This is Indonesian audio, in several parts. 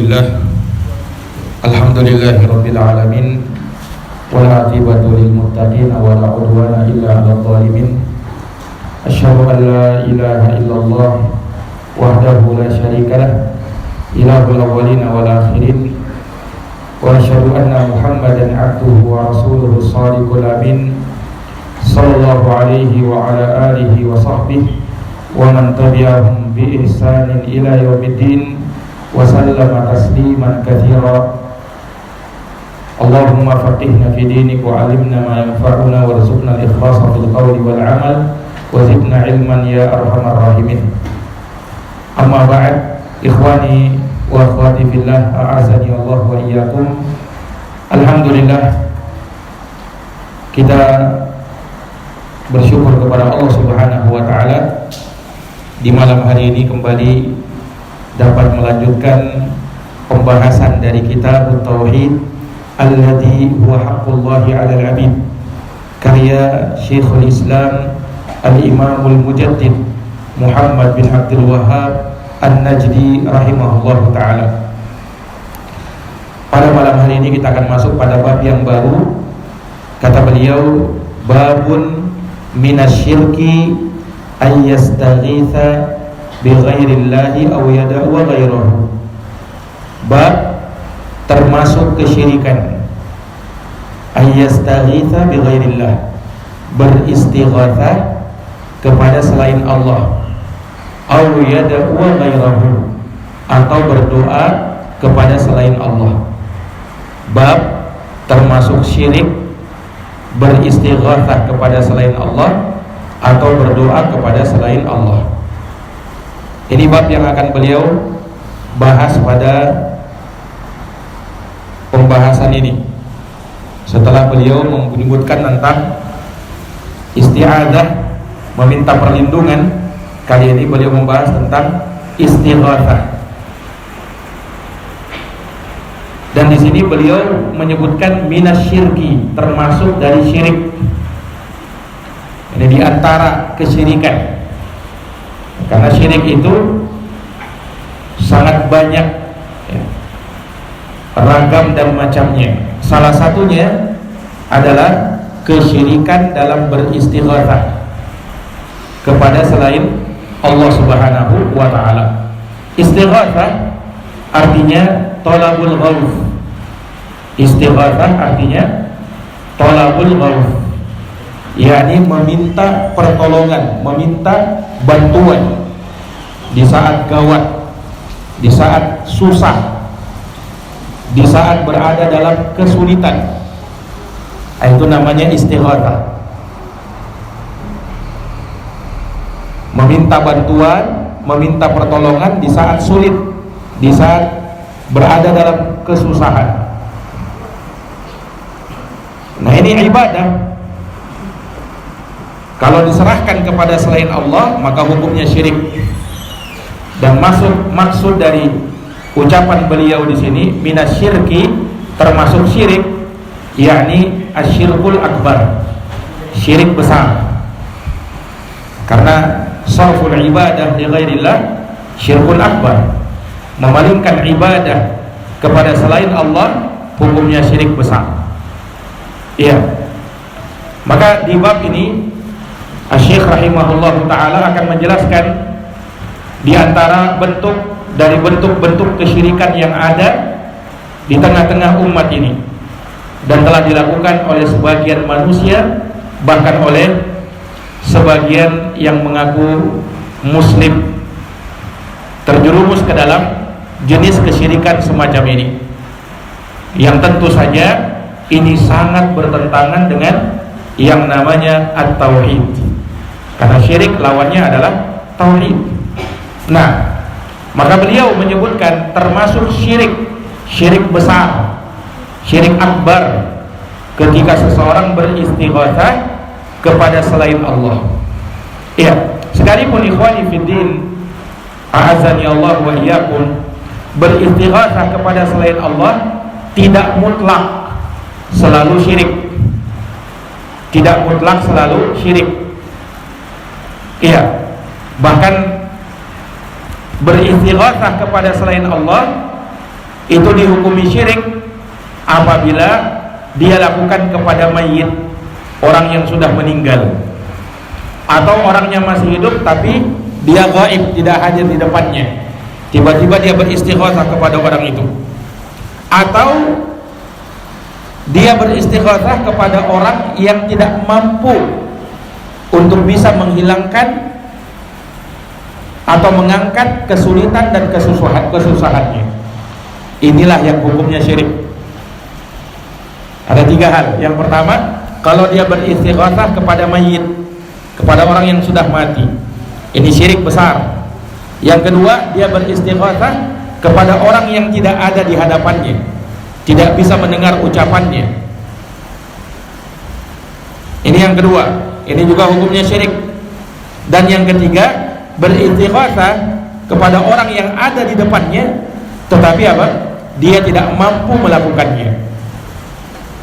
Bismillah. Alhamdulillahirabbil alamin. Wal 'aqibatu lil muttaqin wa la 'udwana illa 'alal zalimin. Asyhadu an la ilaha illallah wahdahu la syarika lah, ilahul awwalin wal akhirin. Wa asyhadu anna Muhammadan 'abduhu wa rasuluhu shadiqul amin. Sallallahu alaihi wa ala alihi wa sahbihi wa man tabi'ahum bi ihsanin ila yaumiddin. Wa sallama tasliman katsira. Allahumma faqihna fi dinik wa 'allimna ma yanfa'una warzuqna al-ikhlasa fil qawli wal 'amal wa zidna 'ilman ya arhamar rahimin. Amma ba'd, ikhwani wa akhwati fillah, a'azani Allah wa iyyakum. Alhamdulillah, kita bersyukur kepada Allah Subhanahu wa taala di malam hari ini kembali dapat melanjutkan pembahasan dari kitab Tauhid alladzi huwa haqqullahi 'alal 'abid, karya Syekhul Islam Al-Imamul Mujaddid Muhammad bin Abdul Wahhab An-Najdi rahimahullahu taala. Pada malam hari ini kita akan masuk pada bab yang baru. Kata beliau, babun minasyirki ayyastaghitha bi ghairillahi aw yad'u ghairahu. Bab termasuk kesyirikan, ayyastaghitha bi ghairillah, beristighatsah kepada selain Allah, aw yad'u ghairahu, atau berdoa kepada selain Allah. Bab termasuk syirik, beristighatsah kepada selain Allah atau berdoa kepada selain Allah. Ini bab yang akan beliau bahas pada pembahasan ini. Setelah beliau menyebutkan tentang isti'adzah, meminta perlindungan, kali ini beliau membahas tentang istighatsah. Dan di sini beliau menyebutkan minasyirki, termasuk dari syirik. Ini di antara kesyirikan. Karena syirik itu sangat banyak, ya, ragam dan macamnya. Salah satunya adalah kesyirikan dalam beristighatsah kepada selain Allah Subhanahu wa taala. Istighatsah artinya thalabul ghauth. Istighatsah artinya thalabul ghauth, yakni meminta pertolongan, meminta bantuan di saat gawat, di saat susah, di saat berada dalam kesulitan. Itu namanya istighatsah. Meminta bantuan, meminta pertolongan di saat sulit, di saat berada dalam kesusahan. Nah, ini ibadah. Kalau diserahkan kepada selain Allah, maka hukumnya syirik. Dan maksud dari ucapan beliau di sini minasyirki, termasuk syirik, yakni asyirkul akbar, syirik besar. Karena sarful ibadah li ghairillah syirkul akbar, memalingkan ibadah kepada selain Allah hukumnya syirik besar. Iya. Maka di bab ini Asy-Syaikh rahimahullahu ta'ala akan menjelaskan di antara bentuk-bentuk kesyirikan yang ada di tengah-tengah umat ini dan telah dilakukan oleh sebagian manusia, bahkan oleh sebagian yang mengaku muslim, terjerumus ke dalam jenis kesyirikan semacam ini, yang tentu saja ini sangat bertentangan dengan yang namanya at-tauhid. Karena syirik lawannya adalah tauhid. Nah, maka beliau menyebutkan termasuk syirik besar, syirik akbar, ketika seseorang beristighatsah kepada selain Allah. Iya, sekalipun ikhwani fiddin, a'azani Allah wa iyyakum, beristighatsah kepada selain Allah tidak mutlak selalu syirik. Tidak mutlak selalu syirik. Iya, bahkan beristighatsah kepada selain Allah itu dihukumi syirik apabila dia lakukan kepada mayit, orang yang sudah meninggal, atau orangnya masih hidup tapi dia gaib, tidak hadir di depannya. Tiba-tiba dia beristighatsah kepada orang itu, atau dia beristighatsah kepada orang yang tidak mampu untuk bisa menghilangkan atau mengangkat kesulitan dan kesusahannya. Inilah yang hukumnya syirik. Ada 3 hal. Yang pertama, kalau dia beristighatsah kepada mayit, kepada orang yang sudah mati, ini syirik besar. Yang kedua, dia beristighatsah kepada orang yang tidak ada di hadapannya, tidak bisa mendengar ucapannya. Ini yang kedua, ini juga hukumnya syirik. Dan yang ketiga, beristighatsah kepada orang yang ada di depannya, tetapi apa? Dia tidak mampu melakukannya,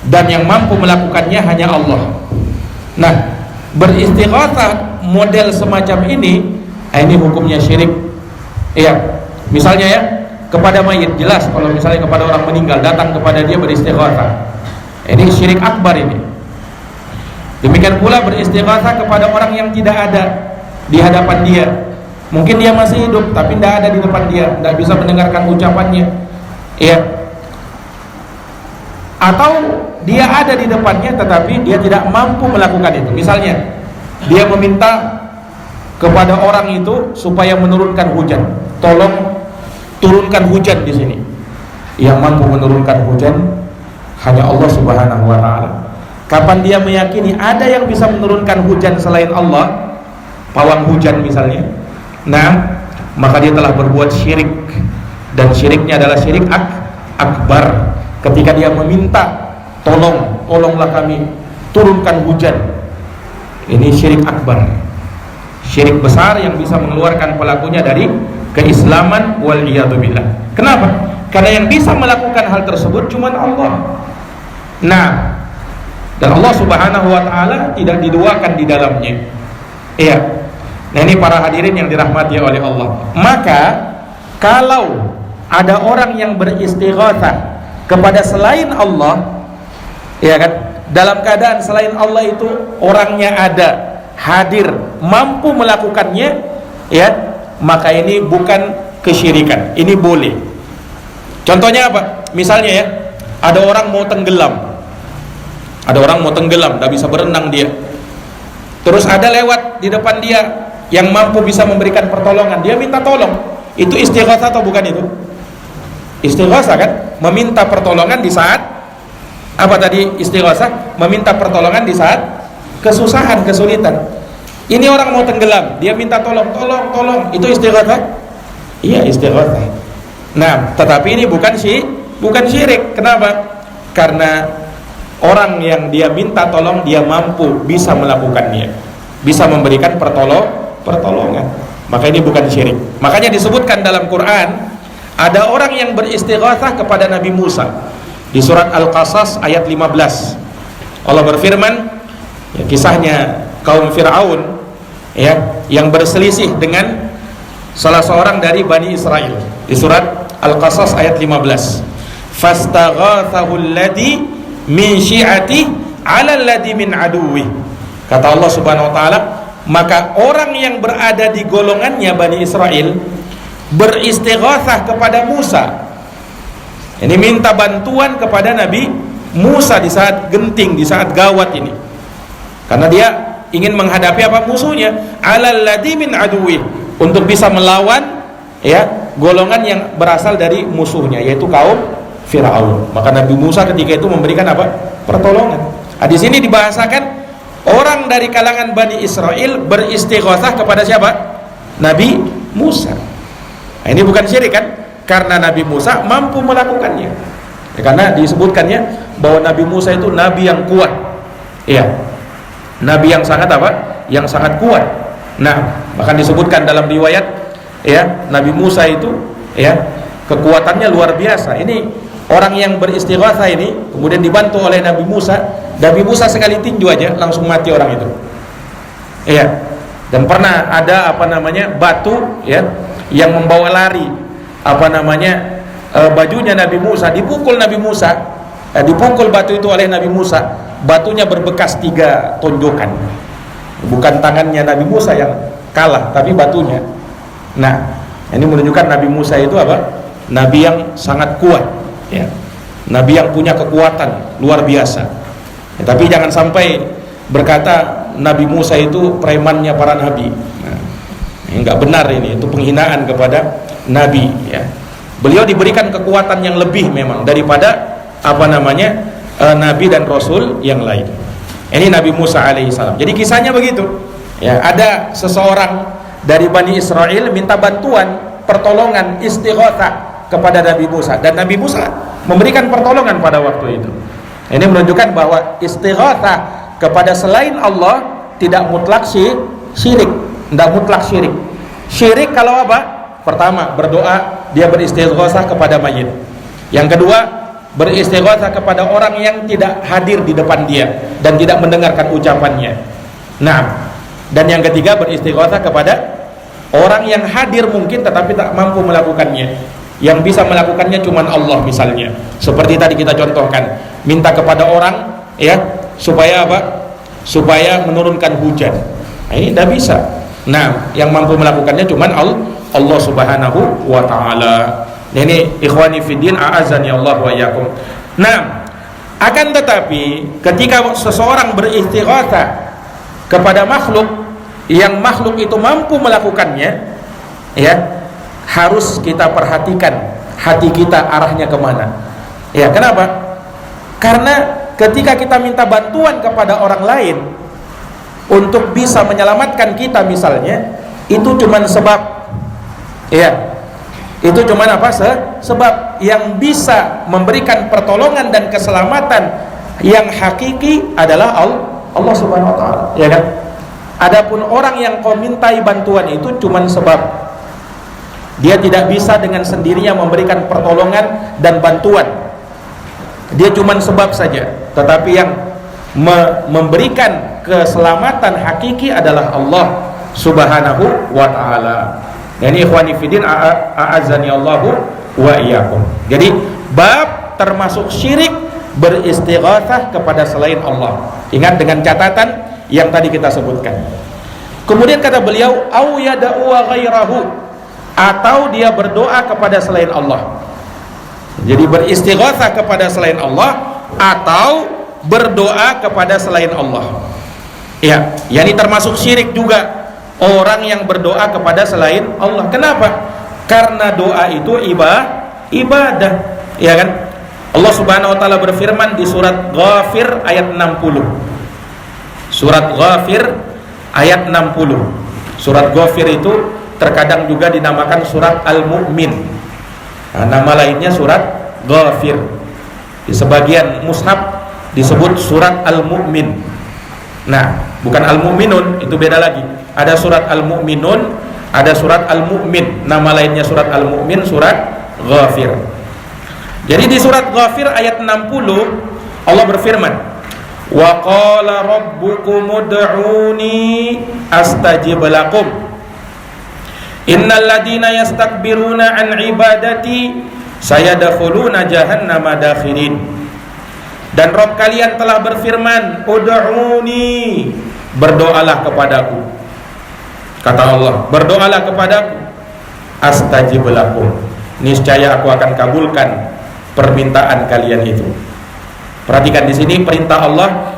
dan yang mampu melakukannya hanya Allah. Nah, beristighatsah model semacam ini hukumnya syirik. Iya, misalnya ya, kepada mayit, jelas kalau misalnya kepada orang meninggal datang kepada dia beristighatsah, ini syirik akbar ini. Demikian pula beristighatsah kepada orang yang tidak ada di hadapan dia. Mungkin dia masih hidup tapi tidak ada di depan dia, tidak bisa mendengarkan ucapannya. Iya. Atau dia ada di depannya tetapi dia tidak mampu melakukan itu. Misalnya, dia meminta kepada orang itu supaya menurunkan hujan. Tolong turunkan hujan di sini. Yang mampu menurunkan hujan hanya Allah Subhanahu wa taala. Kapan dia meyakini ada yang bisa menurunkan hujan selain Allah, pawang hujan misalnya, nah, maka dia telah berbuat syirik. Dan syiriknya adalah syirik akbar. Ketika dia meminta, tolonglah kami turunkan hujan. Ini syirik akbar, syirik besar yang bisa mengeluarkan pelakunya dari keislaman, waliyadzubillah. Kenapa? Karena yang bisa melakukan hal tersebut cuma Allah. Nah, dan Allah Subhanahu wa taala tidak diduakan di dalamnya. Iya. Nah, ini para hadirin yang dirahmati oleh Allah. Maka kalau ada orang yang beristighatsah kepada selain Allah, ya kan, dalam keadaan selain Allah itu orangnya ada, hadir, mampu melakukannya, ya, maka ini bukan kesyirikan, ini boleh. Contohnya apa? Misalnya ya, ada orang mau tenggelam, tidak bisa berenang dia. Terus ada lewat di depan dia yang mampu bisa memberikan pertolongan, dia minta tolong. Itu istighatsah atau bukan itu? Istighatsah kan? Meminta pertolongan di saat apa tadi istighatsah? Meminta pertolongan di saat kesusahan, kesulitan. Ini orang mau tenggelam, dia minta tolong. Itu istighatsah? Iya, istighatsah. Nah, tetapi ini bukan syirik. Kenapa? Karena orang yang dia minta tolong, dia mampu bisa melakukannya, bisa memberikan pertolongan. Maka ini bukan syirik. Makanya disebutkan dalam Quran, ada orang yang beristighatsah kepada Nabi Musa di surat Al-Qasas ayat 15. Allah berfirman, ya, kisahnya kaum Fir'aun, ya, yang berselisih dengan salah seorang dari Bani Israel di surat Al-Qasas ayat 15. Fastaghathahu alladhi min syi'ati 'ala alladhi min aduwwi. Kata Allah Subhanahu wa taala, maka orang yang berada di golongannya Bani Israel beristighatsah kepada Musa. Ini minta bantuan kepada Nabi Musa di saat genting, di saat gawat ini. Karena dia ingin menghadapi apa? Musuhnya, 'alal ladzi min aduwwi, untuk bisa melawan, ya, golongan yang berasal dari musuhnya, yaitu kaum Fir'aun. Maka Nabi Musa ketika itu memberikan apa? Pertolongan. Nah, di sini dibahasakan orang dari kalangan Bani Israel beristighatsah kepada siapa? Nabi Musa. Nah, ini bukan syirik kan? Karena Nabi Musa mampu melakukannya. Ya, karena disebutkannya bahwa Nabi Musa itu nabi yang kuat. Iya. Nabi yang sangat apa? Yang sangat kuat. Nah, bahkan disebutkan dalam riwayat, ya, Nabi Musa itu, ya, kekuatannya luar biasa. Ini orang yang beristighatsah ini kemudian dibantu oleh Nabi Musa. Nabi Musa sekali tinju aja langsung mati orang itu. Iya. Dan pernah ada batu, ya, yang membawa lari bajunya Nabi Musa, dipukul Nabi Musa, dipukul batu itu oleh Nabi Musa, batunya berbekas 3 tonjokan. Bukan tangannya Nabi Musa yang kalah, tapi batunya. Nah, ini menunjukkan Nabi Musa itu apa? Nabi yang sangat kuat, ya. Nabi yang punya kekuatan luar biasa. Ya, tapi jangan sampai berkata Nabi Musa itu premannya para nabi. Nah, enggak benar ini, itu penghinaan kepada Nabi, ya. Beliau diberikan kekuatan yang lebih memang daripada Nabi dan Rasul yang lain. Ini Nabi Musa alaihissalam. Jadi kisahnya begitu, ya. Ada seseorang dari Bani Israel minta bantuan, pertolongan, istighatsah kepada Nabi Musa, dan Nabi Musa memberikan pertolongan pada waktu itu. Ini menunjukkan bahwa istighatsah kepada selain Allah tidak mutlak syirik, tidak mutlak syirik. Syirik kalau apa? Pertama, berdoa, dia beristighatsah kepada mayit. Yang kedua, beristighatsah kepada orang yang tidak hadir di depan dia dan tidak mendengarkan ucapannya. Nah, dan yang ketiga, beristighatsah kepada orang yang hadir mungkin tetapi tak mampu melakukannya. Yang bisa melakukannya cuma Allah misalnya. Seperti tadi kita contohkan, minta kepada orang, ya, supaya apa? Supaya menurunkan hujan. Nah, ini tidak bisa. Nah, yang mampu melakukannya cuma Allah Subhanahu wa ta'ala. Ini ikhwani fiddin, a'azani Allah wa iyyakum. Nah, akan tetapi ketika seseorang beristighatsah kepada makhluk, yang makhluk itu mampu melakukannya, ya, harus kita perhatikan hati kita arahnya kemana. Ya, kenapa? Karena ketika kita minta bantuan kepada orang lain untuk bisa menyelamatkan kita misalnya, itu cuman sebab, ya, itu cuman apa? Sebab yang bisa memberikan pertolongan dan keselamatan yang hakiki adalah Allah Subhanahu wa ta'ala, ya kan? Adapun orang yang kau mintai bantuan itu cuman sebab. Dia tidak bisa dengan sendirinya memberikan pertolongan dan bantuan. Dia cuman sebab saja. Tetapi yang memberikan keselamatan hakiki adalah Allah Subhanahu wa ta'ala. Ini ikhwani fiddin, a'azzani Allahu wa iyyakum. Jadi bab termasuk syirik beristighatsah kepada selain Allah. Ingat dengan catatan yang tadi kita sebutkan. Kemudian kata beliau, au yad'u ghairahu, atau dia berdoa kepada selain Allah. Jadi beristighatsah kepada selain Allah atau berdoa kepada selain Allah. Ya, yakni termasuk syirik juga orang yang berdoa kepada selain Allah. Kenapa? Karena doa itu ibadah, ya kan? Allah Subhanahu wa taala berfirman di surat Ghafir ayat 60. Surat Ghafir ayat 60. Surat Ghafir itu terkadang juga dinamakan surat Al-Mu'min. Nah, nama lainnya surat Ghafir. Di sebagian mushaf disebut surat Al-Mu'min. Nah, bukan Al-Mu'minun, itu beda lagi. Ada surat Al-Mu'minun, ada surat Al-Mu'min. Nama lainnya surat Al-Mu'min, surat Ghafir. Jadi di surat Ghafir ayat 60 Allah berfirman, wa qala rabbukum ud'uni astajib lakum innal ladina yastakbiruna an ibadati sayadkhuluna jahannama dakhirin. Dan Rabb kalian telah berfirman, ud'uni, berdoalah kepadaku. Kata Allah, berdoalah kepadaku, astajib lakum, niscaya aku akan kabulkan permintaan kalian itu. Perhatikan di sini perintah Allah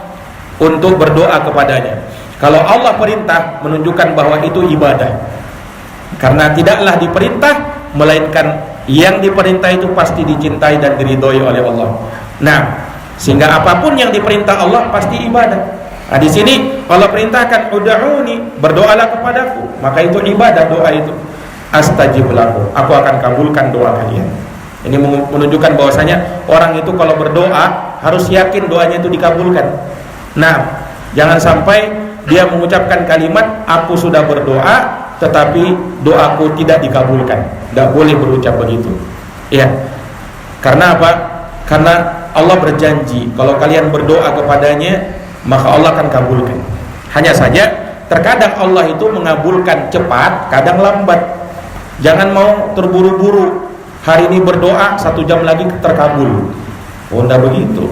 untuk berdoa kepadanya. Kalau Allah perintah, menunjukkan bahwa itu ibadah. Karena tidaklah diperintah melainkan yang diperintah itu pasti dicintai dan diridhoi oleh Allah. Nah, sehingga apapun yang diperintah Allah pasti ibadah. Nah, di sini Allah perintahkan ud'uni, berdoalah kepadaku, maka itu ibadah doa itu. Astajib lakum, aku akan kabulkan doa kalian. Ini menunjukkan bahwasanya orang itu kalau berdoa harus yakin doanya itu dikabulkan. Nah, jangan sampai dia mengucapkan kalimat aku sudah berdoa tetapi doaku tidak dikabulkan. Tidak boleh berucap begitu. Ya. Karena apa? Karena Allah berjanji kalau kalian berdoa kepadanya maka Allah akan kabulkan. Hanya saja terkadang Allah itu mengabulkan cepat, kadang lambat. Jangan mau terburu-buru hari ini berdoa 1 jam lagi terkabul. Oh, enggak begitu.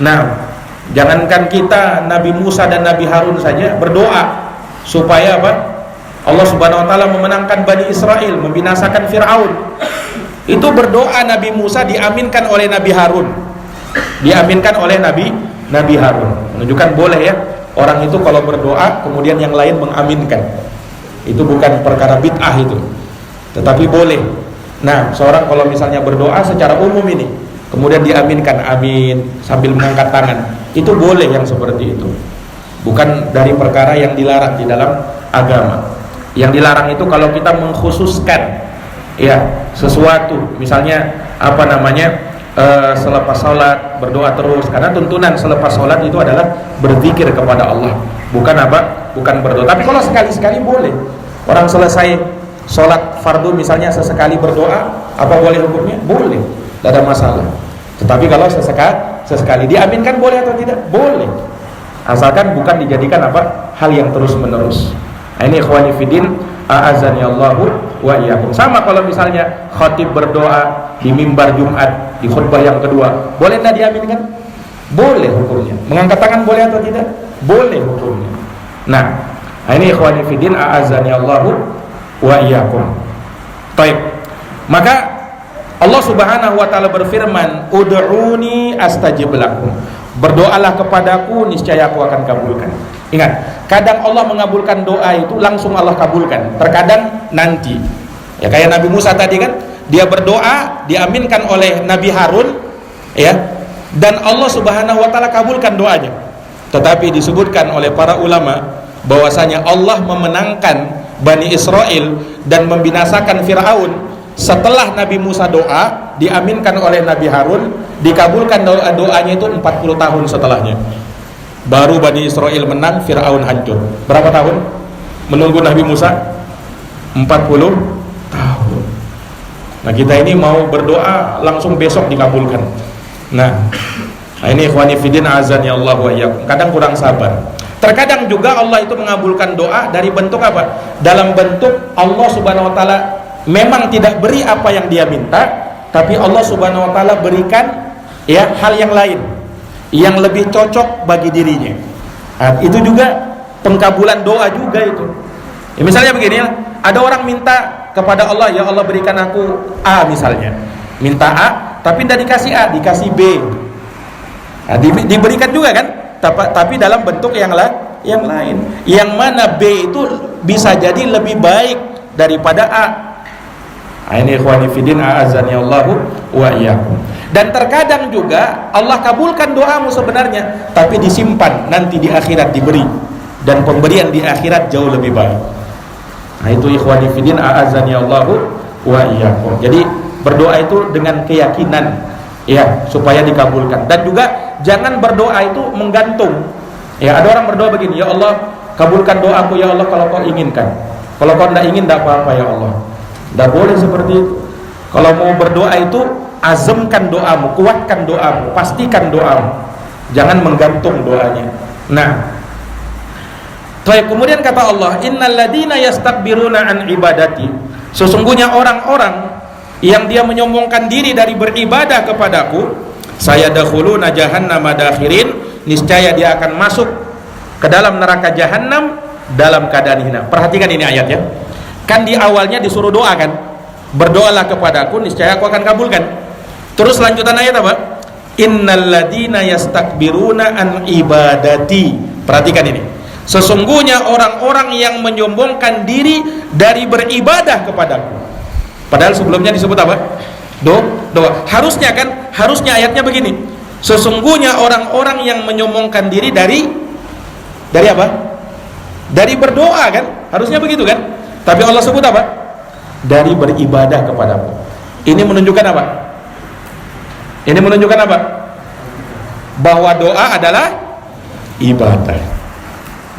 Nah, jangankan kita, Nabi Musa dan Nabi Harun saja berdoa supaya apa? Allah Subhanahu wa taala memenangkan Bani Israel, membinasakan Firaun. Itu berdoa Nabi Musa diaminkan oleh Nabi Harun. Diaminkan oleh Nabi Harun. Menunjukkan boleh ya, orang itu kalau berdoa kemudian yang lain mengaminkan. Itu bukan perkara bid'ah itu, tetapi boleh. Nah, seorang kalau misalnya berdoa secara umum ini, kemudian diaminkan amin sambil mengangkat tangan, itu boleh yang seperti itu. Bukan dari perkara yang dilarang di dalam agama. Yang dilarang itu kalau kita mengkhususkan ya sesuatu, misalnya apa namanya, selepas sholat berdoa terus, karena tuntunan selepas sholat itu adalah berzikir kepada Allah, bukan apa, bukan berdoa. Tapi kalau sekali-sekali boleh. Orang selesai sholat fardu misalnya sesekali berdoa, apa boleh hukumnya? Boleh, tidak ada masalah. Tetapi kalau sesekali diaminkan boleh atau tidak? Boleh, asalkan bukan dijadikan apa, hal yang terus menerus. Nah, ini ikhwani fiddin, a'azani Allahu wa iyyakum. Sama kalau misalnya khatib berdoa di mimbar Jumat, di khutbah yang kedua, boleh tidak diaminkan? Boleh hukumnya. Mengangkat tangan boleh atau tidak? Boleh hukumnya. Nah, ini ikhwani fiddin, a'azani Allahu wa iyyakum. Baik. Maka Allah Subhanahu wa taala berfirman, "Ud'uni astajib lakum." Berdoalah kepadaku, niscaya aku akan kabulkan. Ingat, kadang Allah mengabulkan doa itu langsung Allah kabulkan, terkadang nanti. Ya kayak Nabi Musa tadi kan, dia berdoa diaminkan oleh Nabi Harun, ya, dan Allah Subhanahu wa taala kabulkan doanya. Tetapi disebutkan oleh para ulama bahwasanya Allah memenangkan Bani Israel dan membinasakan Firaun setelah Nabi Musa doa, diaminkan oleh Nabi Harun, dikabulkan doanya itu 40 tahun setelahnya. Baru Bani Israel menang, Firaun hancur. Berapa tahun menunggu Nabi Musa? 40 tahun. Nah, kita ini mau berdoa langsung besok dikabulkan. Nah, ini ikhwani fiddin, azan ya Allah wa iyyakum. Kadang kurang sabar. Terkadang juga Allah itu mengabulkan doa dari bentuk apa? Dalam bentuk Allah Subhanahu wa taala memang tidak beri apa yang dia minta, tapi Allah Subhanahu wa taala berikan ya hal yang lain yang lebih cocok bagi dirinya. Nah, itu juga pengkabulan doa juga itu. Ya, misalnya begini, ada orang minta kepada Allah, ya Allah berikan aku A misalnya. Minta A, tapi tidak dikasih A, dikasih B. Nah, diberikan juga kan? Tapi dalam bentuk yang lain. Yang mana B itu bisa jadi lebih baik daripada A. Ini ikhwani fiddin, a'azani Allahu wa iyyakum. Dan terkadang juga Allah kabulkan doamu sebenarnya, tapi disimpan nanti di akhirat diberi, dan pemberian di akhirat jauh lebih baik. Nah, itu ikhwani fiddin, a'azani Allahu wa iyyakum. Jadi berdoa itu dengan keyakinan ya, supaya dikabulkan. Dan juga jangan berdoa itu menggantung. Ya, ada orang berdoa begini, ya Allah kabulkan doaku ya Allah kalau kau inginkan. Kalau kau tidak ingin, tidak apa-apa ya Allah. Tidak boleh seperti itu. Kalau mau berdoa itu azamkan doamu, kuatkan doamu, pastikan doamu. Jangan menggantung doanya. Nah, kemudian kata Allah, innal ladina yastakbiruna an ibadati. Sesungguhnya orang-orang yang dia menyombongkan diri dari beribadah kepadaku, saya dakhuluna jahannama dakhirin, niscaya dia akan masuk ke dalam neraka jahanam dalam keadaan hina. Perhatikan ini ayat ya. Kan di awalnya disuruh doa kan, berdoalah kepadaku niscaya aku akan kabulkan. Terus lanjutan ayat apa? Innal ladina yastakbiruna an ibadati. Perhatikan ini, sesungguhnya orang-orang yang menyombongkan diri dari beribadah kepadaku. Padahal sebelumnya disebut apa? Doa. Harusnya kan, harusnya ayatnya begini, sesungguhnya orang-orang yang menyombongkan diri dari apa? Dari berdoa kan, harusnya begitu kan? Tapi Allah sebut apa? Dari beribadah kepadamu. Ini menunjukkan apa? Ini menunjukkan apa? Bahwa doa adalah ibadah.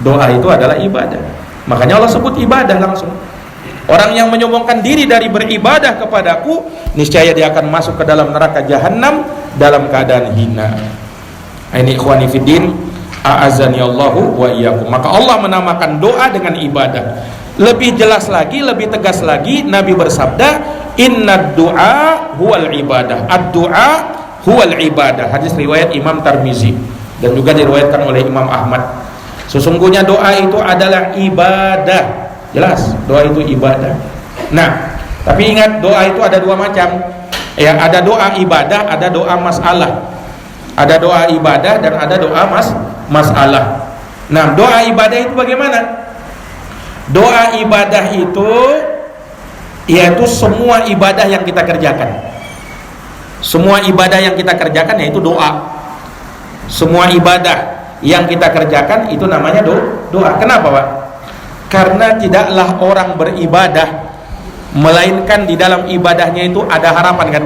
Doa itu adalah ibadah. Makanya Allah sebut ibadah langsung. Orang yang menyombongkan diri dari beribadah kepadaku, niscaya dia akan masuk ke dalam neraka jahanam dalam keadaan hina. Ini ikhwani fiddin, a'azani Allahu wa iyyakum. Maka Allah menamakan doa dengan ibadah. Lebih jelas lagi, lebih tegas lagi, Nabi bersabda, inna du'a huwal ibadah. Ad-du'a huwal ibadah. Hadis riwayat Imam Tirmizi dan juga diriwayatkan oleh Imam Ahmad. Sesungguhnya doa itu adalah ibadah. Jelas, doa itu ibadah. Nah, tapi ingat, doa itu ada dua macam. Ya, ada doa ibadah, ada doa masalah. Ada doa ibadah dan ada doa masalah. Nah, doa ibadah itu bagaimana? Doa ibadah itu yaitu semua ibadah yang kita kerjakan. Semua ibadah yang kita kerjakan yaitu doa. Semua ibadah yang kita kerjakan itu namanya doa. Kenapa, Pak? Karena tidaklah orang beribadah melainkan di dalam ibadahnya itu ada harapan kan?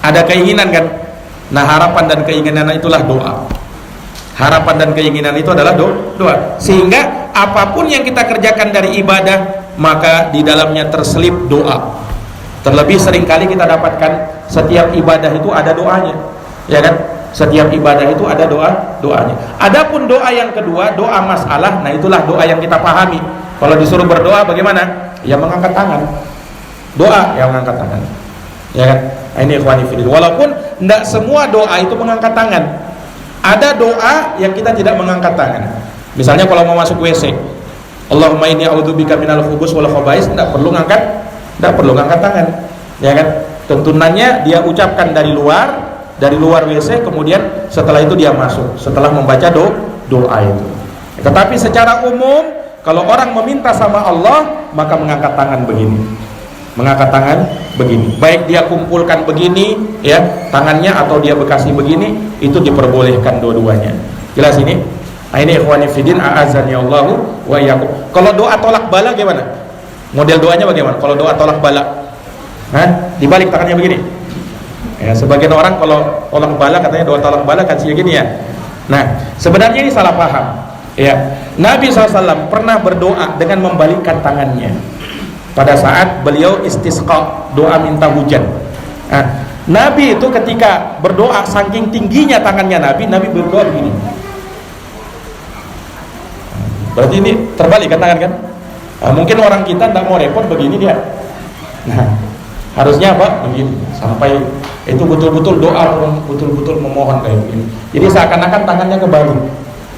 Ada keinginan kan? Nah, harapan dan keinginan itulah doa. Harapan dan keinginan itu adalah doa. Sehingga apapun yang kita kerjakan dari ibadah, maka di dalamnya terselip doa. Terlebih seringkali kita dapatkan setiap ibadah itu ada doanya, ya kan? Setiap ibadah itu ada doanya. Adapun doa yang kedua, doa masalah, nah itulah doa yang kita pahami. Kalau disuruh berdoa bagaimana? Ya mengangkat tangan. Doa yang mengangkat tangan. Ya kan? Ini ikhwani fillah. Walaupun tidak semua doa itu mengangkat tangan. Ada doa yang kita tidak mengangkat tangan. Misalnya kalau mau masuk WC, Allahumma inni a'udzubika minal khubus wal khaba'is, tidak perlu ngangkat tangan. Ya kan? Tuntunannya dia ucapkan dari luar WC, kemudian setelah itu dia masuk setelah membaca doa itu. Tetapi secara umum kalau orang meminta sama Allah, maka mengangkat tangan begini. Mengangkat tangan begini. Baik dia kumpulkan begini ya, tangannya, atau dia bekasi begini, itu diperbolehkan dua-duanya. Jelas ini? Nah, ini ikhwani fiddin, a'azani Allahu wa iyyakum. Kalau doa tolak bala gimana? Model doanya bagaimana? Kalau doa tolak bala, dibalik tangannya begini. Ya, sebagian orang kalau tolak bala katanya doa tolak bala kasih gini ya. Nah, sebenarnya ini salah paham. Ya, Nabi SAW pernah berdoa dengan membalikkan tangannya pada saat beliau istisqa, doa minta hujan. Nah, Nabi itu ketika berdoa saking tingginya tangannya Nabi berdoa begini. Berarti ini terbalik kan tangan kan? Nah, mungkin orang kita tidak mau repot begini dia. Nah, harusnya apa? Begini sampai itu betul-betul doa, betul-betul memohon kayak begini. Jadi seakan-akan tangannya kebalik,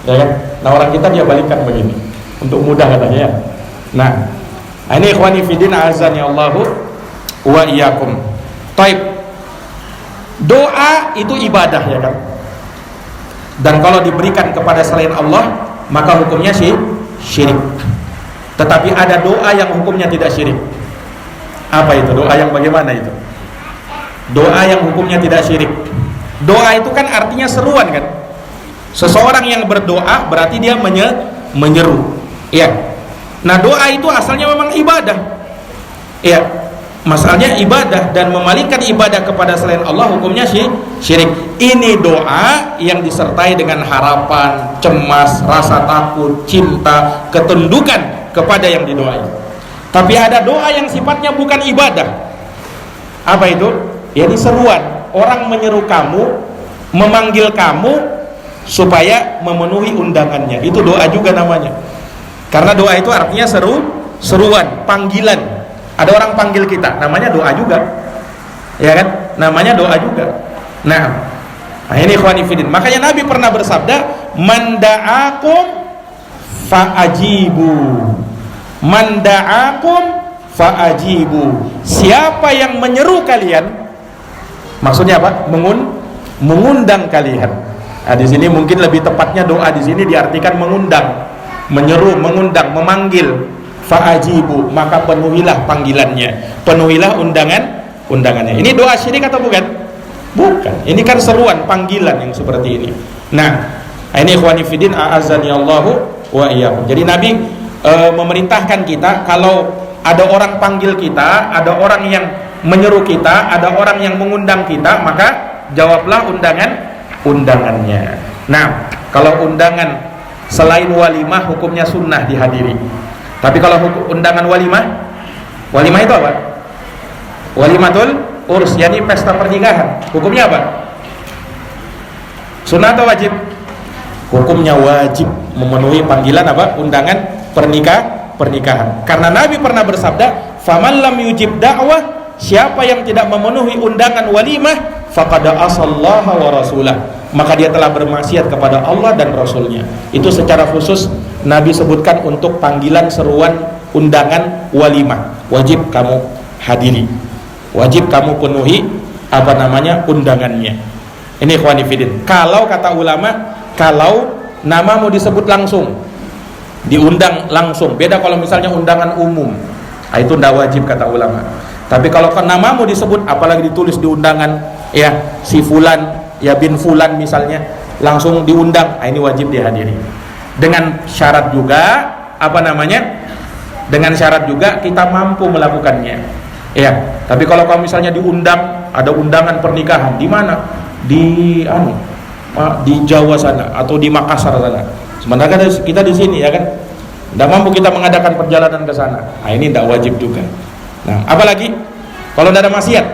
ya kan? Nah, orang kita dia balikkan begini untuk mudah katanya ya. Nah, ini ikhwani fiddin azani Allahu wa iyyakum. Taib. Doa itu ibadah ya kan? Dan kalau diberikan kepada selain Allah, maka hukumnya syirik. Tetapi ada doa yang hukumnya tidak syirik. Apa itu? Doa yang bagaimana itu? Doa yang hukumnya tidak syirik. Doa itu kan artinya seruan kan? Seseorang yang berdoa berarti dia menyeru. Iya. Nah, doa itu asalnya memang ibadah. Iya. Masalahnya ibadah, dan memalingkan ibadah kepada selain Allah hukumnya syirik. Ini doa yang disertai dengan harapan, cemas, rasa takut, cinta, ketundukan kepada yang didoai. Tapi ada doa yang sifatnya bukan ibadah. Apa itu? Ya, ini seruan. Orang menyeru kamu, memanggil kamu supaya memenuhi undangannya. Itu doa juga namanya. Karena doa itu artinya seruan, panggilan. Ada orang panggil kita, namanya doa juga. Ya kan? Namanya doa juga. Nah, ini ikhwani fiddin. Makanya Nabi pernah bersabda, "Man da'akum fa'ajibu." Man da'akum fa'ajibu. Siapa yang menyeru kalian? Maksudnya apa? Mengundang kalian. Nah, di sini mungkin lebih tepatnya doa di sini diartikan mengundang, menyeru, mengundang, memanggil. Fa'ajibu, maka penuhilah panggilannya, penuhilah undangannya. Ini doa syirik atau bukan? Bukan. Ini kan seruan, panggilan yang seperti ini. Nah, ini ikhwani fiddin a'azani Allahu wa iyyakum. Jadi Nabi memerintahkan kita, kalau ada orang panggil kita, ada orang yang menyeru kita, ada orang yang mengundang kita, maka jawablah undangannya. Nah, kalau undangan selain walimah hukumnya sunnah dihadiri. Tapi kalau undangan walimah itu apa? Walimatul urs, yakni pesta pernikahan. Hukumnya apa? Sunnah atau wajib? Hukumnya wajib, memenuhi panggilan apa? Undangan pernikahan. Karena Nabi pernah bersabda, "Faman lam yujib da'wah siapa yang tidak memenuhi undangan walimah faqad asallaha wa rasulah, maka dia telah bermaksiat kepada Allah dan Rasulnya. Itu secara khusus Nabi sebutkan untuk panggilan seruan undangan walimah, wajib kamu hadiri, wajib kamu penuhi undangannya. Ini ikhwani fillah. Kalau kata ulama, kalau namamu disebut langsung, diundang langsung, beda kalau misalnya undangan umum, itu tidak wajib kata ulama. Tapi kalau namamu disebut, apalagi ditulis di undangan, ya si fulan, ya bin fulan misalnya, langsung diundang, ini wajib dihadiri. Dengan syarat juga dengan syarat juga kita mampu melakukannya. Ya, tapi kalau kamu misalnya diundang, ada undangan pernikahan di mana? Di Jawa sana atau di Makassar sana. Sementara kita di sini, ya kan? Tidak mampu kita mengadakan perjalanan ke sana. Ini tidak wajib juga. Nah, apalagi kalau tidak ada maksiat.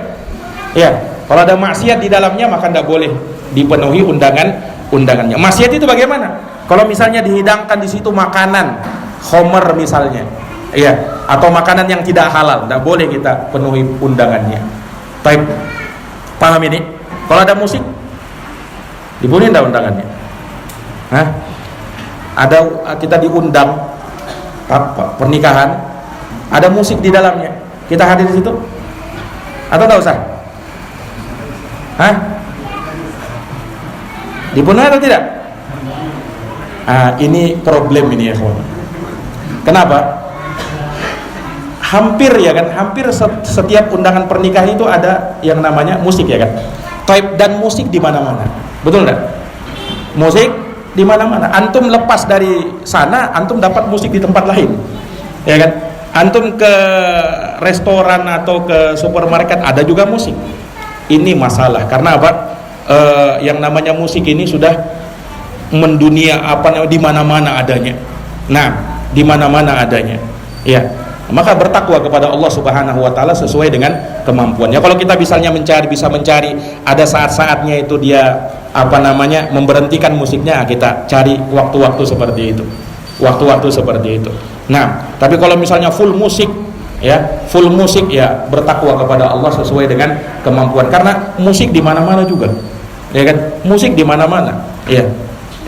Ya, kalau ada maksiat di dalamnya maka tidak boleh dipenuhi undangannya. Maksiat itu bagaimana? Kalau misalnya dihidangkan di situ makanan khomer misalnya, ya, atau makanan yang tidak halal, tidak boleh kita penuhi undangannya. Baik, paham ini? Kalau ada musik, dipenuhi tidak undangannya? Hah? Ada kita diundang pernikahan, ada musik di dalamnya, kita hadir di situ? Atau tidak usah? Hah? Dipenuhi atau tidak? Ini problem ini ya kawan. Kenapa? Hampir setiap undangan pernikahan itu ada yang namanya musik, ya kan? Dan musik di mana-mana, betul nggak? Musik di mana-mana. Antum lepas dari sana, antum dapat musik di tempat lain, ya kan? Antum ke restoran atau ke supermarket ada juga musik. Ini masalah karena apa? Yang namanya musik ini sudah mendunia, di mana-mana adanya. Nah, di mana-mana adanya. Ya, maka bertakwa kepada Allah Subhanahu wa taala sesuai dengan kemampuannya. Kalau kita bisa mencari, ada saat-saatnya itu dia memberhentikan musiknya, kita cari waktu-waktu seperti itu. Waktu-waktu seperti itu. Nah, tapi kalau misalnya full musik, ya bertakwa kepada Allah sesuai dengan kemampuan. Karena musik di mana-mana juga. Ya kan? Musik di mana-mana. Iya.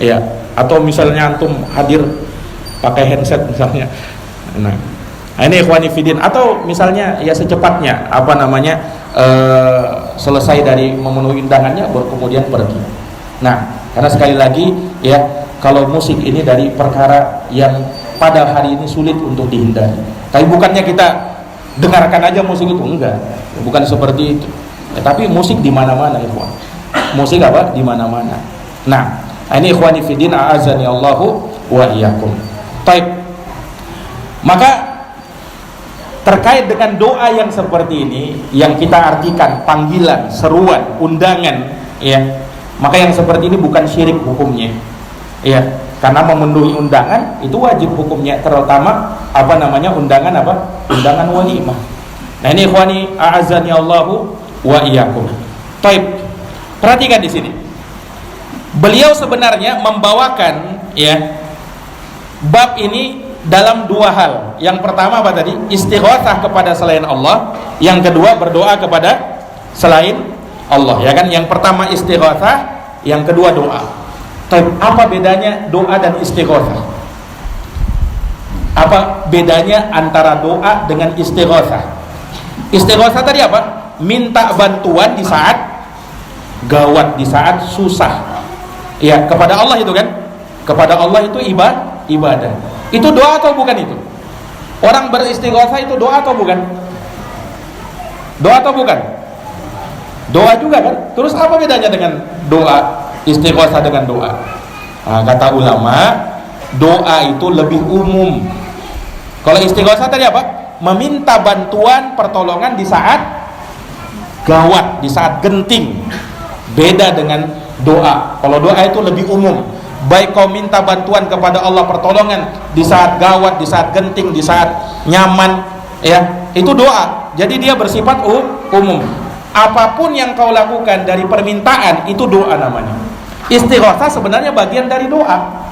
Ya, atau misalnya antum hadir pakai handset misalnya. Nah, ini ikhwani fiddin, atau misalnya ya secepatnya selesai dari memenuhi undangannya baru kemudian pergi. Nah, karena sekali lagi ya, kalau musik ini dari perkara yang pada hari ini sulit untuk dihindari. Tapi bukannya kita dengarkan aja musik itu, enggak. Bukan seperti itu. Ya, tapi musik di mana-mana, ikhwan. Musik di mana-mana. Nah, ini ikhwani fiddin a'azani Allahu wa iyyakum. Baik. Maka terkait dengan doa yang seperti ini yang kita artikan panggilan, seruan, undangan, ya. Maka yang seperti ini bukan syirik hukumnya. Ya, karena memenuhi undangan itu wajib hukumnya, terutama undangan undangan walimah. Nah, ini ikhwani a'azani Allahu wa iyyakum. Baik. Perhatikan di sini. Beliau sebenarnya membawakan bab ini dalam dua hal. Yang pertama tadi? Istighatsah kepada selain Allah. Yang kedua berdoa kepada selain Allah, ya kan? Yang pertama istighatsah, yang kedua doa. Apa bedanya doa dan istighatsah? Apa bedanya antara doa dengan istighatsah? Istighatsah tadi apa? Minta bantuan di saat gawat, di saat susah. Ya, kepada Allah itu kan? Kepada Allah itu ibadah. Itu doa atau bukan itu? Orang beristighatsah itu doa atau bukan? Doa atau bukan? Doa juga kan? Terus apa bedanya dengan doa? Istighatsah dengan doa. Nah, kata ulama, doa itu lebih umum. Kalau istighatsah tadi apa? Meminta bantuan, pertolongan di saat gawat, di saat genting. Beda dengan doa. Kalau doa itu lebih umum. Baik kau minta bantuan kepada Allah, pertolongan di saat gawat, di saat genting, di saat nyaman, ya, itu doa. Jadi dia bersifat umum. Apapun yang kau lakukan dari permintaan itu doa namanya. Istighatsah sebenarnya bagian dari doa.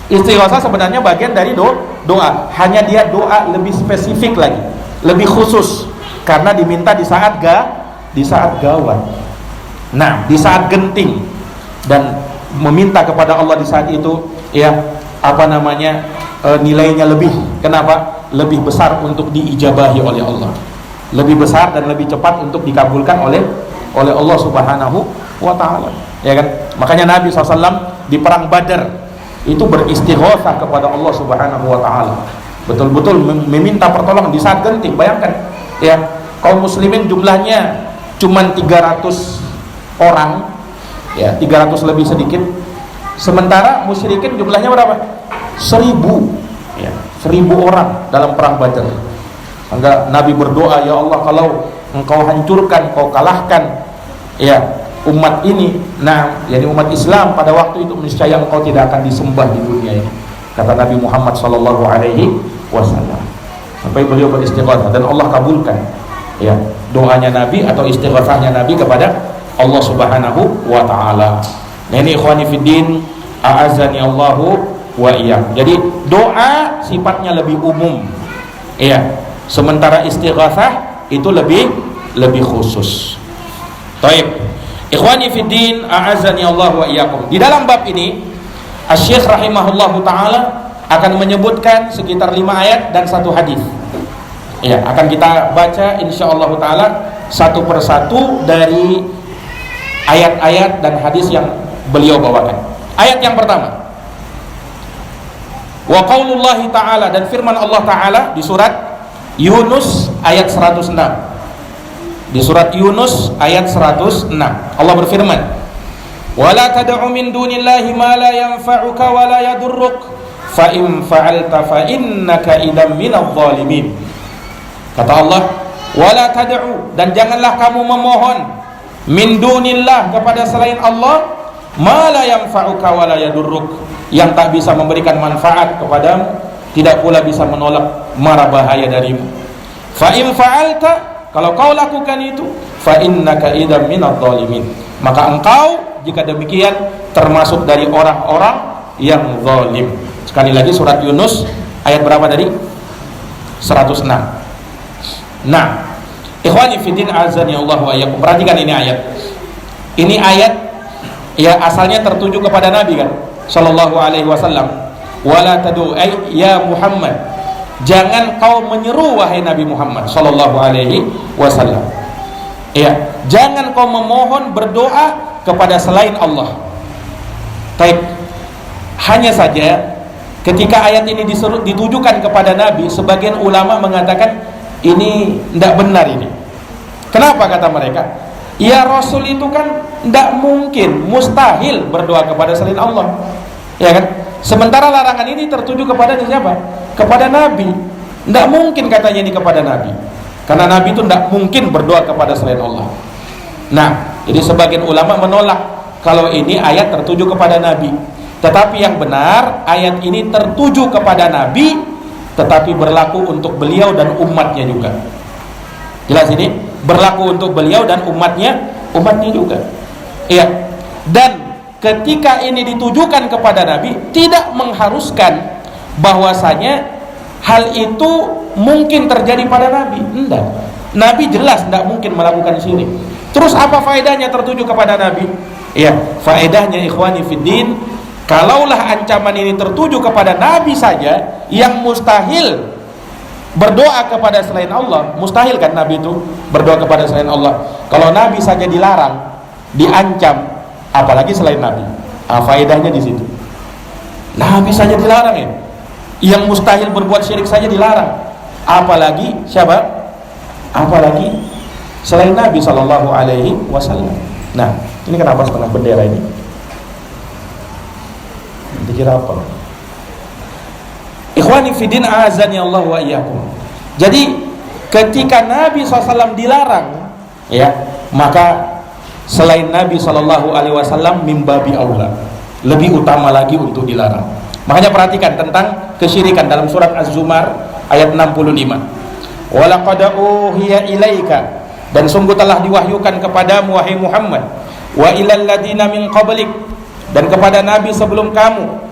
Istighatsah sebenarnya bagian dari doa. Hanya dia doa lebih spesifik lagi, lebih khusus. karena diminta di saat gawat. Nah, di saat genting dan meminta kepada Allah di saat itu, ya nilainya lebih. Kenapa? Lebih besar untuk diijabahi oleh Allah, lebih besar dan lebih cepat untuk dikabulkan oleh Allah Subhanahu wa ta'ala, ya kan? Makanya Nabi SAW di perang Badar itu beristighotsah kepada Allah Subhanahu wa ta'ala, betul-betul meminta pertolongan di saat genting. Bayangkan, ya, kaum muslimin jumlahnya cuman 300 orang, ya, 300 lebih sedikit, sementara musyrikin jumlahnya berapa? 1000, ya, 1000 orang dalam perang Badar. Sehingga Nabi berdoa, ya Allah, kalau Engkau hancurkan, Engkau kalahkan, ya, umat ini, yakni umat Islam pada waktu itu, niscaya Engkau tidak akan disembah di dunia ini, kata Nabi Muhammad sallallahu alaihi wasallam. Sampai beliau beristighatsah dan Allah kabulkan, ya, doanya Nabi atau istighatsahnya Nabi kepada Allah Subhanahu wa ta'ala. Nah, ini ikhwani fiddin, a'azzani Allahu wa iyyakum. Jadi doa sifatnya lebih umum, ya, sementara istighatsah itu lebih khusus. Baik, ikhwani fiddin, a'azzani Allahu wa iyyakum. Di dalam bab ini Asy-Syaikh rahimahullahu taala akan menyebutkan sekitar 5 ayat dan 1 hadis. Ya, akan kita baca insyaallah taala satu persatu dari ayat-ayat dan hadis yang beliau bawakan. Ayat yang pertama, wa qaulullahi ta'ala, dan firman Allah Ta'ala di surat Yunus ayat 106. Di surat Yunus ayat 106 Allah berfirman, wala tad'u min dunillahi ma la yanfa'uka wa la yadurruk fa in fa'alta fa innaka idzam minadh dhalimin. Kata Allah, wala tad'u, dan janganlah kamu memohon, min dunillah, kepada selain Allah, ma la yanfa'uka wa la yadurruk, yang tak bisa memberikan manfaat kepadamu, tidak pula bisa menolak mara bahaya darimu. Fa in fa'alta, kalau kau lakukan itu, fa innaka idzam minadh dhalimin, maka engkau jika demikian termasuk dari orang-orang yang zalim. Sekali lagi surat Yunus ayat berapa tadi? 106. Nah, ikhwani fiddin, azani Allah wa iyyakum, perhatikan ini ayat. Ini ayat, ya, asalnya tertuju kepada Nabi, kan, sallallahu alaihi wasallam. Wala tad'u, ya Muhammad, jangan kau menyeru wahai Nabi Muhammad sallallahu alaihi wasallam. Ya, jangan kau memohon, berdoa kepada selain Allah. Baik. Hanya saja ketika ayat ini ditujukan kepada Nabi, sebagian ulama mengatakan ini tidak benar ini. Kenapa kata mereka? Ya, Rasul itu kan tidak mungkin, mustahil berdoa kepada selain Allah, ya kan? Sementara larangan ini tertuju kepada siapa? Kepada Nabi. Tidak mungkin katanya ini kepada Nabi, karena Nabi itu tidak mungkin berdoa kepada selain Allah. Nah, jadi sebagian ulama menolak kalau ini ayat tertuju kepada Nabi. Tetapi yang benar, ayat ini tertuju kepada Nabi, tetapi berlaku untuk beliau dan umatnya juga. Jelas ini? Berlaku untuk beliau dan umatnya juga. Iya. Dan ketika ini ditujukan kepada Nabi, tidak mengharuskan bahwasanya hal itu mungkin terjadi pada Nabi. Tidak. Nabi jelas tidak mungkin melakukan syirik. Terus apa faedahnya tertuju kepada Nabi? Iya, faedahnya ikhwani fiddin, kalaulah ancaman ini tertuju kepada Nabi saja, yang mustahil berdoa kepada selain Allah, mustahil kan Nabi itu berdoa kepada selain Allah. Kalau Nabi saja dilarang, diancam, apalagi selain Nabi. Faedahnya di situ. Nabi saja dilarang, ya, yang mustahil berbuat syirik saja dilarang, apalagi siapa? Apalagi selain Nabi sallallahu alaihi wasallam. Nah, ini kenapa setengah bendera ini? Dikira apa? Ikhwani fiddin, azani Allah wa iyyakum. Jadi ketika Nabi SAW dilarang, ya, maka selain Nabi SAW mimbabi aula, lebih utama lagi untuk dilarang. Makanya perhatikan tentang kesyirikan dalam surat Az-Zumar ayat 65. Walaqad uhiya ilaika, dan sungguh telah diwahyukan kepadamu wahai Muhammad, wa ilal ladina min qablik, dan kepada nabi sebelum kamu,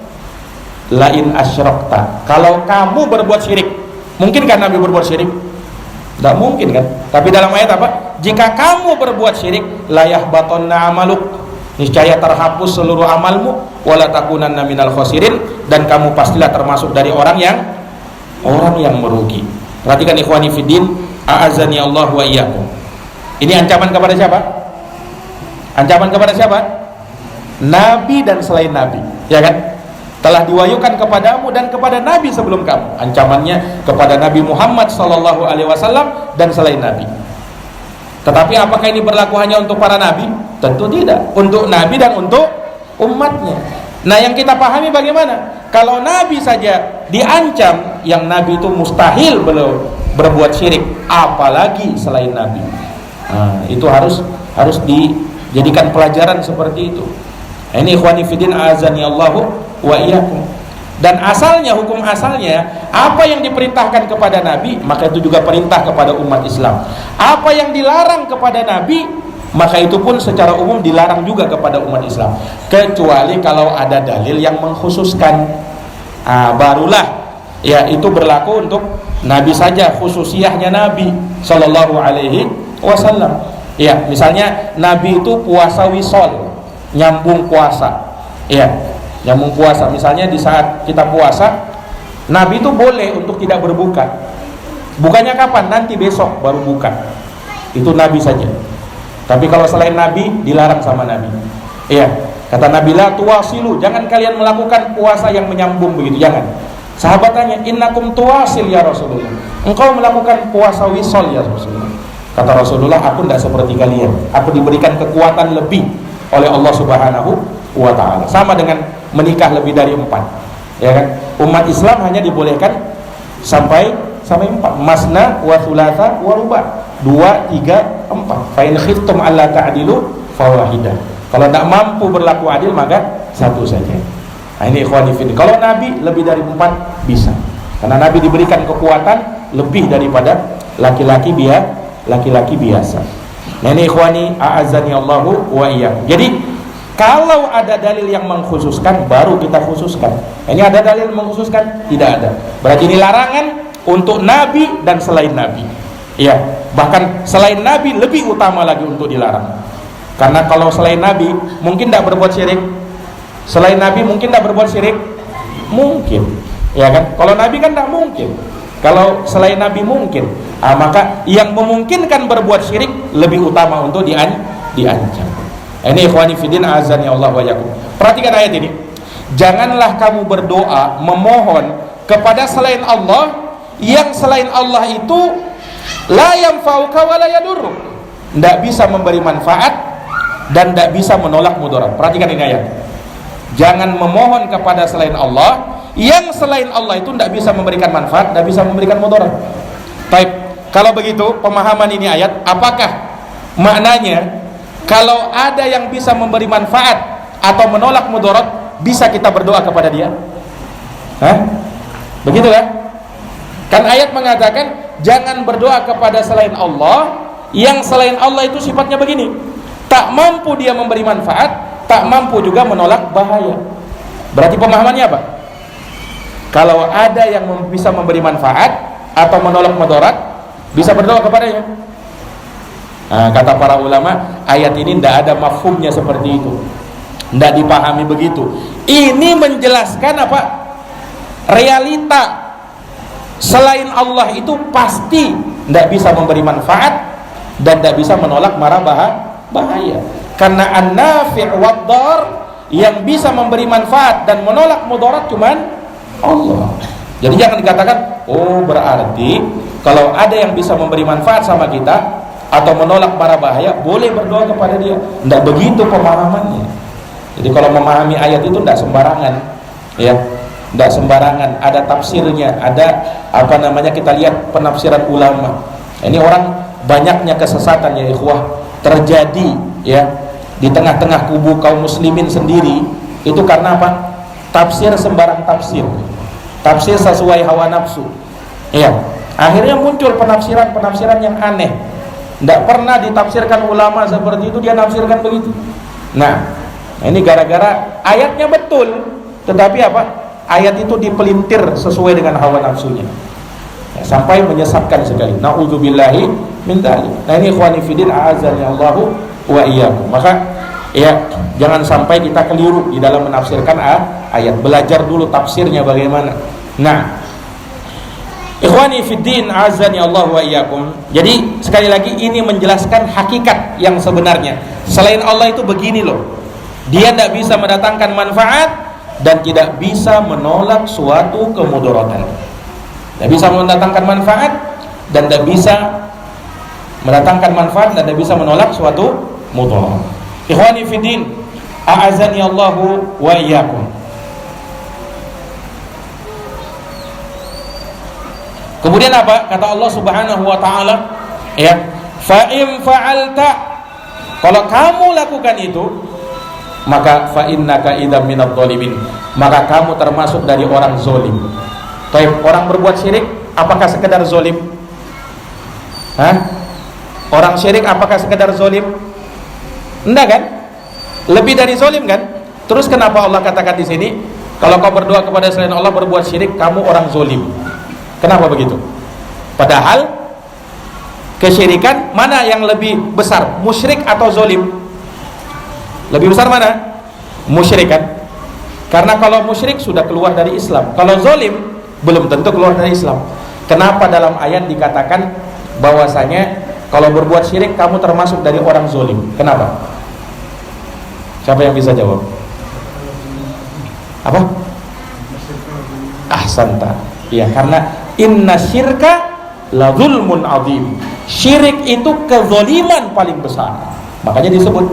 lain asyrakta, kalau kamu berbuat syirik. Mungkinkah Nabi berbuat syirik? Tidak mungkin kan? Tapi dalam ayat apa? Jika kamu berbuat syirik, la yahbatanna amaluk, niscaya terhapus seluruh amalmu, wala takunanna minal khosirin, dan kamu pastilah termasuk dari orang yang merugi. Perhatikan ikhwani fiddin, a'azani Allah wa iyyakum. Ini ancaman kepada siapa? Ancaman kepada siapa? Nabi dan selain Nabi, ya kan? Telah diwahyukan kepadamu dan kepada Nabi sebelum kamu. Ancamannya kepada Nabi Muhammad SAW dan selain Nabi. Tetapi apakah ini berlaku hanya untuk para Nabi? Tentu tidak. Untuk Nabi dan untuk umatnya. Nah, yang kita pahami bagaimana? Kalau Nabi saja diancam, yang Nabi itu mustahil berbuat syirik, apalagi selain Nabi. Nah, itu harus dijadikan pelajaran seperti itu. Ini ikhwani fiddin azani Allahu wa iyyakum. Dan asalnya, hukum asalnya, apa yang diperintahkan kepada Nabi, maka itu juga perintah kepada umat Islam. Apa yang dilarang kepada Nabi, maka itu pun secara umum dilarang juga kepada umat Islam. Kecuali kalau ada dalil yang mengkhususkan, barulah ya itu berlaku untuk Nabi saja, khususiyahnya Nabi Sallallahu Alaihi Wasallam. Ya, misalnya Nabi itu puasa wisol, nyambung puasa, ya, nyambung puasa. Misalnya di saat kita puasa, Nabi itu boleh untuk tidak berbuka. Bukanya kapan? Nanti besok baru buka. Itu Nabi saja. Tapi kalau selain Nabi, dilarang sama Nabi. Iya, kata Nabi, la tuwasilu, jangan kalian melakukan puasa yang menyambung begitu, jangan. Sahabat tanya, innakum tuwasil ya Rasulullah, engkau melakukan puasa wisol ya Rasulullah. Kata Rasulullah, aku tidak seperti kalian, aku diberikan kekuatan lebih oleh Allah Subhanahu wa ta'ala. Sama dengan menikah lebih dari 4, ya kan? Umat Islam hanya dibolehkan sampai 4, masna wa thulatha wa ruba', 2, 3, 4. Fa in khiftum alla ta'dilu fawahidah. Kalau tidak mampu berlaku adil, maka satu saja. Nah, ini ikhwani fiddin. Kalau Nabi lebih dari 4 bisa, karena Nabi diberikan kekuatan lebih daripada laki-laki biasa. Nah, ini ikhwani a'azzani Allahu wa iyyakum. Jadi kalau ada dalil yang mengkhususkan, baru kita khususkan. Ini ada dalil mengkhususkan? Tidak ada. Berarti ini larangan untuk Nabi dan selain Nabi. Ya, bahkan selain Nabi lebih utama lagi untuk dilarang. Karena kalau selain Nabi mungkin tidak berbuat syirik. Selain Nabi mungkin tidak berbuat syirik? Mungkin. Ya kan? Kalau Nabi kan tidak mungkin. Kalau selain Nabi mungkin. Maka yang memungkinkan berbuat syirik lebih utama untuk diancam. Ini ikhwani fiddin azani Allah wa yakum. Perhatikan ayat ini. Janganlah kamu berdoa memohon kepada selain Allah, yang selain Allah itu la yanfa'uka wa la yadurruk, tidak bisa memberi manfaat dan tidak bisa menolak mudarat. Perhatikan ini ayat. Jangan memohon kepada selain Allah, yang selain Allah itu tidak bisa memberikan manfaat, tidak bisa memberikan mudarat. Baik, kalau begitu pemahaman ini ayat, apakah maknanya kalau ada yang bisa memberi manfaat atau menolak mudarat, bisa kita berdoa kepada dia? Begitu kan? Kan ayat mengatakan jangan berdoa kepada selain Allah, yang selain Allah itu sifatnya begini, tak mampu dia memberi manfaat, tak mampu juga menolak bahaya. Berarti pemahamannya apa? Kalau ada yang bisa memberi manfaat atau menolak mudarat, bisa berdoa kepadanya. Kata para ulama, ayat ini tidak ada mafhumnya seperti itu, tidak dipahami begitu. Ini menjelaskan apa? Realita selain Allah itu pasti tidak bisa memberi manfaat dan tidak bisa menolak mara bahaya. Karena an-nafi' wad-dar, yang bisa memberi manfaat dan menolak mudarat cuman Allah. Jadi jangan dikatakan, oh berarti kalau ada yang bisa memberi manfaat sama kita atau menolak mara bahaya, boleh berdoa kepada dia. Tidak begitu pemahamannya. Jadi kalau memahami ayat itu tidak sembarangan, ya, tidak sembarangan. Ada tafsirnya, ada kita lihat penafsiran ulama. Ini orang banyaknya kesesatan ya ikhwah terjadi ya di tengah-tengah kubu kaum muslimin sendiri. Itu karena apa? Tafsir sembarang tafsir, tafsir sesuai hawa nafsu. Ya, akhirnya muncul penafsiran yang aneh. Tidak pernah ditafsirkan ulama seperti itu, dia nafsirkan begitu. Nah, ini gara-gara ayatnya betul, tetapi apa? Ayat itu dipelintir sesuai dengan hawa nafsunya. sampai menyesatkan sekali. Na'udzubillahi min dzalik. Nah ini ikhwani fillah a'azzani Allahu wa iyyakum. Maka ya jangan sampai kita keliru di dalam menafsirkan ayat. Belajar dulu tafsirnya bagaimana. Nah, ikhwani fiddin a'azzani Allahu wa iyyakum. Jadi sekali lagi ini menjelaskan hakikat yang sebenarnya. Selain Allah itu begini loh. Dia tidak bisa mendatangkan manfaat dan tidak bisa menolak suatu kemudaratan. Tidak bisa mendatangkan manfaat dan tidak bisa mendatangkan manfaat dan tidak bisa menolak suatu mudarat. Ikhwani fiddin a'azzani Allahu wa iyyakum. Kemudian apa? Kata Allah Subhanahu wa taala, ya, fa in fa'alta, kalau kamu lakukan itu, maka fa innaka idzam minadh dhalimin, maka kamu termasuk dari orang zalim. Baik, orang berbuat syirik apakah sekedar zalim? Orang syirik apakah sekedar zalim? Enggak kan? Lebih dari zalim kan? Terus kenapa Allah katakan di sini, kalau kau berdoa kepada selain Allah berbuat syirik, kamu orang zalim? Kenapa begitu? Padahal kesyirikan mana yang lebih besar, musyrik atau zalim? Lebih besar mana? Musyrik kan? Karena kalau musyrik sudah keluar dari Islam. Kalau zalim belum tentu keluar dari Islam. Kenapa dalam ayat dikatakan bahwasanya kalau berbuat syirik kamu termasuk dari orang zalim? Kenapa? Siapa yang bisa jawab? Apa? Ahsanta. Iya, karena inna syirka la zulmun azim. Syirik itu kezaliman paling besar. Makanya disebut,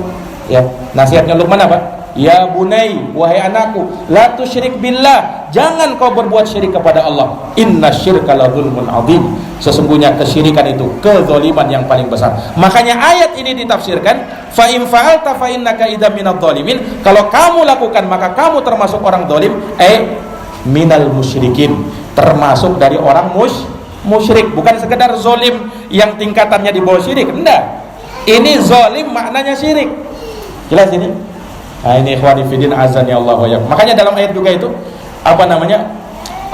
ya, nasihatnya Luqman apa? Ya bunai, wahai anakku, la tusyrik billah, jangan kau berbuat syirik kepada Allah. Inna syirka la zulmun azim. Sesungguhnya kesyirikan itu kezaliman yang paling besar. Makanya ayat ini ditafsirkan fa in fa'alta fa innaka idzam minadh dhalimin. Kalau kamu lakukan maka kamu termasuk orang zalim, minal musyrikin, termasuk dari orang musyrik. Bukan sekedar zalim yang tingkatannya di bawah syirik, enggak. Ini zalim maknanya syirik. Jelas ini? Nah ini ikhwani fiddin azani Allah wa iyyakum. Makanya dalam ayat juga itu apa namanya?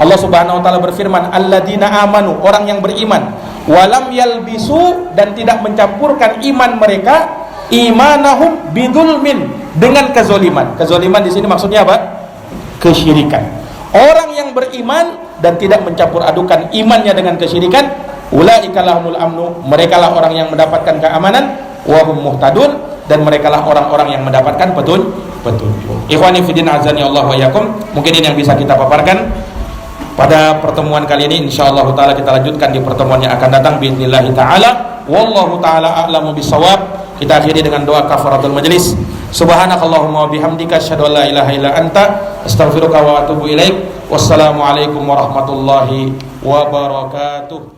Allah Subhanahu wa taala berfirman, alladzina amanu, orang yang beriman, walam yalbisu, dan tidak mencampurkan iman mereka, imanahum bidzulmin, dengan kezaliman. Kezaliman di sini maksudnya apa? Kesyirikan. Orang yang beriman dan tidak mencampur adukan imannya dengan kesyirikan, ulaika lahumul amnu, merekalah orang yang mendapatkan keamanan, wa hum muhtadun, dan merekalah orang-orang yang mendapatkan petunjuk. Ikhwani fiddin azani Allah wa iyyakum. Mungkin ini yang bisa kita paparkan pada pertemuan kali ini. Insyaallah taala kita lanjutkan di pertemuan yang akan datang biidznillah taala. Wallahu taala a'lamu bissawab. Kita akhiri dengan doa kafaratul majlis. Subhanakallahumma wa bihamdika asyhadu an la ilaha illa anta astaghfiruka wa atubu ilaik. Wassalamu alaikum warahmatullahi wabarakatuh.